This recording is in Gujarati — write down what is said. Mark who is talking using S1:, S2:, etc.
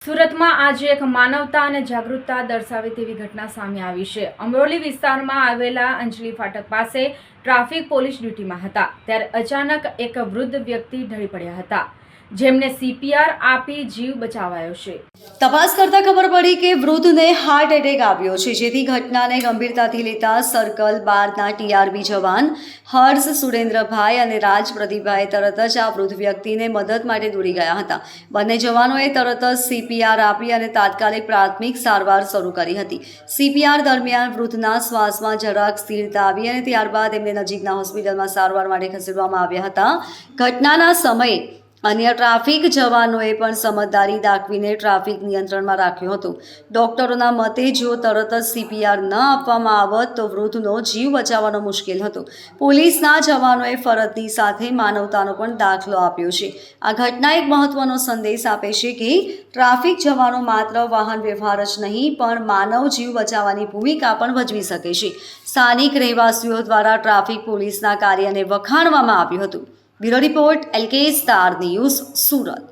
S1: સુરતમાં આજે એક માનવતા અને જાગૃતતા દર્શાવે તેવી ઘટના સામે આવી છે। અમરોલી વિસ્તારમાં આવેલા અંજલી ફાટક પાસે ટ્રાફિક પોલીસ ડ્યુટીમાં હતા ત્યારે અચાનક એક વૃદ્ધ વ્યક્તિ ઢળી પડ્યા હતા, જેમને CPR આપી જીવ બચાવાયો છે।
S2: તપાસ કરતા ખબર પડી કે વૃદ્ધને હાર્ટ એટેક આવ્યો છે, જેથી ઘટનાને ગંભીરતાથી લેતા સર્કલ 12ના TRB જવાન હર્ષ સુરેન્દ્રભાઈ અને રાજ પ્રદીપભાઈ તરત જ આ વૃદ્ધ વ્યક્તિને મદદ માટે દોડી ગયા હતા। બંને જવાનોએ તરત જ CPR આપી અને તાત્કાલિક પ્રાથમિક સારવાર શરૂ કરી હતી। CPR દરમિયાન વૃદ્ધના શ્વાસમાં જરાક સ્થિરતા આવી અને ત્યારબાદ એમને નજીકના હોસ્પિટલમાં સારવાર માટે ખસેડવામાં આવ્યા હતા। ઘટનાના સમયે અન્ય ટ્રાફિક જવાનોએ પણ સમજદારી દાખવીને ટ્રાફિક નિયંત્રણમાં રાખ્યો હતો। ડોક્ટરોના મતે જો તરત જ CPR ન આપવામાં આવત તો વૃદ્ધનો જીવ બચાવવાનો મુશ્કેલ હતો। પોલીસના જવાનોએ ફરજની સાથે માનવતાનો પણ દાખલો આપ્યો છે। આ ઘટના એક મહત્વનો સંદેશ આપે છે કે ટ્રાફિક જવાનો માત્ર વાહન વ્યવહાર જ નહીં પણ માનવ જીવ બચાવવાની ભૂમિકા પણ ભજવી શકે છે। સ્થાનિક રહેવાસીઓ દ્વારા ટ્રાફિક પોલીસના કાર્યને વખાણવામાં આવ્યું હતું। Bureau report LK star news Surat.